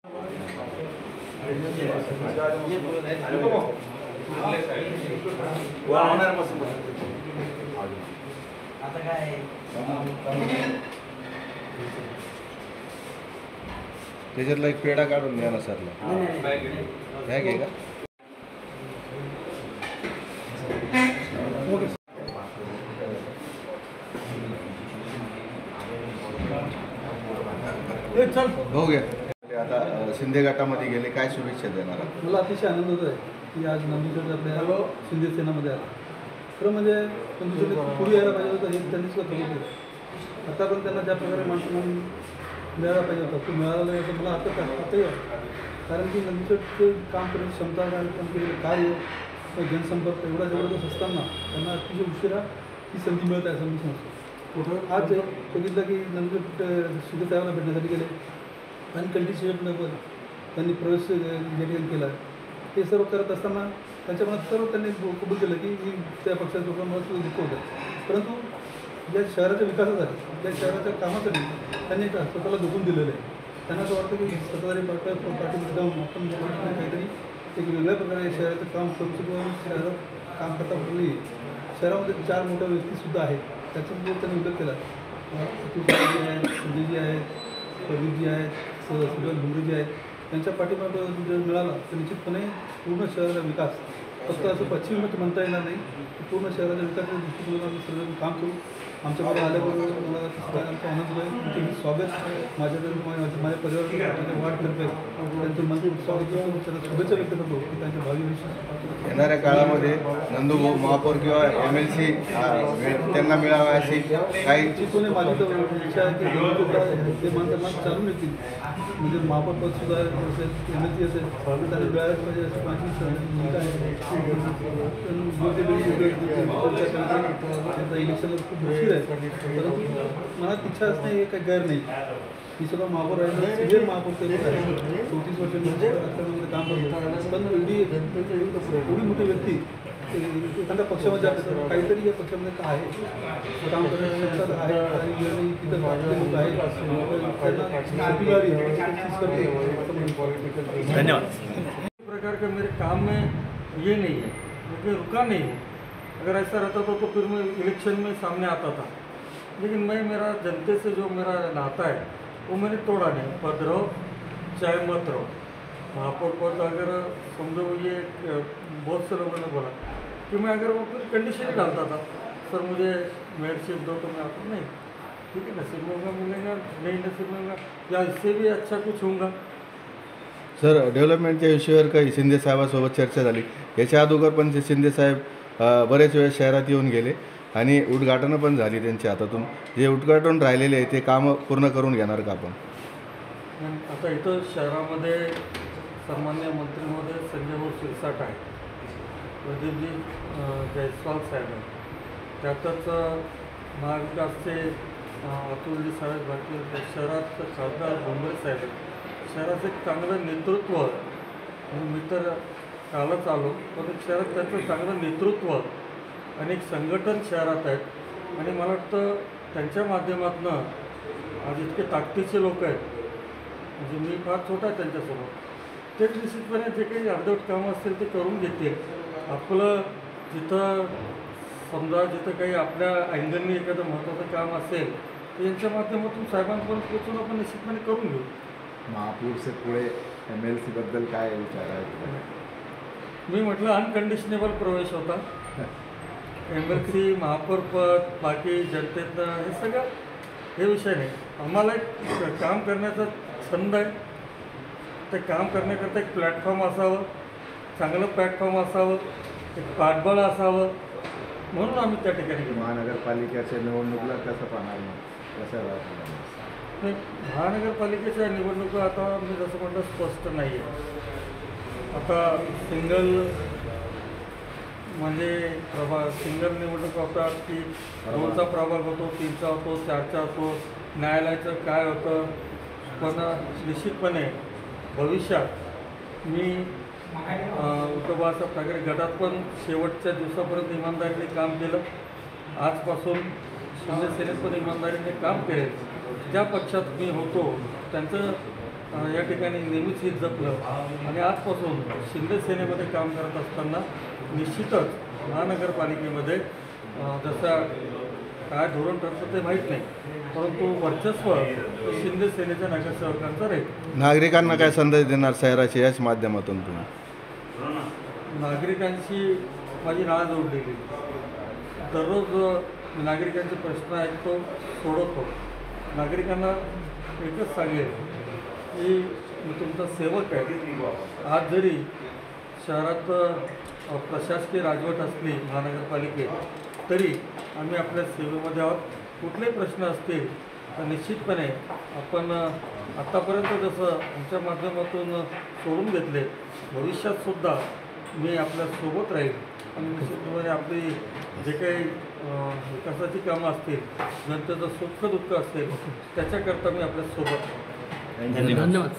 आता काय त्याच्यातला एक पेढा काढून द्या ना सरला. बॅग आहे का? हो घ्या. आता शिंदे गटामध्ये गेले, काय शुभेच्छा देणार? मला अतिशय आनंद होत आहे की आज नंदुरबार आपल्या शिंदे सेनामध्ये आला. खरं म्हणजे नंदुरबार पुढे यायला पाहिजे होतं हे त्यांनीच ठरवलं. आता पण त्यांना ज्या प्रकारे माणसं म्हणून मिळायला पाहिजे होता तो मिळाला नाही असं मला आताही वाटतं. कारण की नंदुरबारचं काम करण्याची क्षमता आणि काम केलेलं कार्य जनसंपर्क एवढा जबरदस्त असताना त्यांना अतिशय उशिरा ही संधी मिळत आहे असं मी समजतो. कुठं आज बघितलं की नंदुरबार शिंदे साहेबांना भेटण्यासाठी गेले आणि कंडिशनमध्ये त्यांनी प्रवेश केला. हे सर्व करत असताना त्यांच्या मनात सर्व त्यांनी कबूल केलं की मी त्या पक्षाच्या लोकांना दुखवलं. परंतु या शहराच्या विकासासाठी या शहराच्या कामासाठी त्यांनी स्वतःला झोकून दिलेलं आहे. त्यांना असं वाटतं की सत्ताधारी पार्टीमध्ये जाऊन आपण काहीतरी एक वेगळ्या प्रकारे शहराचं काम करू शकतो आणि शहरात काम करता नाही. शहरामध्ये 4 मोठ्या व्यक्तीसुद्धा आहेत, त्याच्यामुळे त्यांनी उल्लेख केला. अतुलजी आहेत, संजयजी आहेत, प्रदीपजी आहेत, सुजल भुमरेजी आहेत. त्यांच्या पाठीमागे जर मिळाला तर निश्चितपणे पूर्ण शहराचा विकास फक्त असं पश्चिमेत म्हणता येणार नाही. पूर्ण शहराच्या विकासाच्या दृष्टिकोनातून आम्ही सर्व काम करू. आमच्याकडे आल्याबरोबर मला आमचा आनंद आहे. तुमचे स्वागत माझ्या परिवाराच्या वाढतर्फे त्यांचं मन स्वागत करतो, त्यांना शुभेच्छा व्यक्त करतो की त्यांच्या भावी भविष्यात येणाऱ्या काळामध्ये नंदू महापौर किंवा MLC त्यांना मिळावा अशी काही निश्चितपणे माझी तर इच्छा आहे की ते माणसांना चालून येतील. म्हणजे महापौर पदसुद्धा असेल, MLC असेल, त्यांना मिळायलाच पाहिजे अशी माझी भूमिका आहे. त्यांचा इलेक्शनला खूप मुश्किल आहे, परंतु मनात इच्छा असणे हे काही गैर नाही. ही सुद्धा महापौर आहे, सिनियर महापौर ते आहे, 34 वर्षांमध्ये राजकारणामध्ये काम करतो. पण एवढी मोठी व्यक्ती एखाद्या पक्षामध्ये आपल्या काहीतरी या पक्षामध्ये काय आहे काम करण्याची आहे आणि तिथं लोक आहेत त्यांना. धन्यवाद. प्रकार का मेरे काम में ये नहीं है, मुझे रुका नहीं है. अगर ऐसा रहता तो फिर मैं इलेक्शन में सामने आता था. लेकिन मेरा जनता से जो मेरा नाता है वो मैंने तोड़ा नहीं. पद रहो चाहे मत रहो. महापौर पद अगर समझो ये बहुत से लोगों ने बोला कि मैं अगर वो फिर कंडीशन ही डालता था, सर मुझे मेयरशिप दो, तो मैं आता नहीं. ठीक है, नसीब में होगा मिलेगा, नहीं नसीब में होगा, या इससे भी अच्छा कुछ होगा. सर डेव्हलपमेंटच्या विषयावर काही शिंदे साहेबांसोबत चर्चा झाली. याच्या अगोदर पण ते शिंदे साहेब बरेच वेळेस शहरात येऊन गेले आणि उद्घाटनं पण झाली त्यांच्या हातातून. जे उद्घाटन राहिलेले आहे ते कामं पूर्ण करून घेणार का आपण? आता इथं शहरामध्ये सन्मान्य मंत्री महोदय संजय भाऊ शिरसाट आहे, प्रदीपजी जयस्वाल साहेब आहे, त्यातच महाविकासचे अतुलजी साहेब भारतीय, शहरात खासदार भुमरे साहेब आहेत. शहराचं एक चांगलं नेतृत्व आणि मी तर कालच आलो, पण शहरात त्यांचं चांगलं नेतृत्व आणि एक संघटन शहरात आहेत आणि मला वाटतं त्यांच्या माध्यमातून आज इतके ताकदीचे लोक आहेत. म्हणजे मी फार छोटा आहे त्यांच्यासमोर, तेच निश्चितपणे जे काही अर्धवट कामं असतील ते करून घेतील. आपलं जिथं समजा जिथं काही आपल्या अँगलनी एखादं महत्त्वाचं काम असेल तर यांच्या माध्यमातून साहेबांपर्यंत पोचून आपण निश्चितपणे करून घेऊ. महापौरचे पुढे MLC बद्दल काय विचार आहे? मी म्हटलं अनकंडिशनेबल प्रवेश होता. MLC महापौर पद बाकी जनतेनं हे सगळं हे विषय नाही. आम्हाला एक काम करण्याचा छंद आहे. ते काम करण्याकरता एक प्लॅटफॉर्म असावं, चांगलं प्लॅटफॉर्म असावं, एक पाठबळ असावं, म्हणून आम्ही त्या ठिकाणी गेलो. महानगरपालिकेच्या निवडणुकीला कसं पाहणार मग? कसं राहणार? महानगरपालिकेच्या निवडणुका आता मी जसं म्हटलं स्पष्ट नाही आहे. आता सिंगल म्हणजे सिंगल निवडणूक होतात की 2चा प्रभाग होतो, 3चा होतो, 4चा होतो, न्यायालयाचं काय होतं. पण निश्चितपणे भविष्यात मी उद्धव बाळासाहेब ठाकरे गटात पण शेवटच्या दिवसापर्यंत इमानदारीने काम केलं. आजपासून शिंदे सेनेत पण इमानदारीने काम केले. ज्या पक्षात मी होतो त्यांचं या ठिकाणी नेहमीच हित जपलं आणि आजपासून शिंदे सेनेमध्ये काम करत असताना निश्चितच महानगरपालिकेमध्ये जसं काय धोरण ठरतं ते माहीत नाही, परंतु वर्चस्व शिंदे सेनेच्या नगरसेवकांचं राहील. नागरिकांना काय संदेश देणार शहराच्या याच माध्यमातून तुम्ही? नागरिकांशी माझी नाळ जोडलेली. दररोज नागरिकांचे प्रश्न ऐकतो, सोडवतो. नागरिकांना एकच सांगेल की मी तुमचा सेवक आहे. आज जरी शहरात प्रशासकीय राजवट असली महानगरपालिकेत तरी आम्ही आपल्या सेवेमध्ये आहोत. कुठलेही प्रश्न असतील तर निश्चितपणे आपण आत्तापर्यंत जसं आमच्या माध्यमातून सोडून घेतले, भविष्यातसुद्धा मी आपल्यासोबत राहील आणि निश्चितपणे आपली जे काही विकासाची कामं असतील, जनतेचं सुख दुःख असेल त्याच्याकरता मी आपल्यासोबत राहील. धन्यवाद.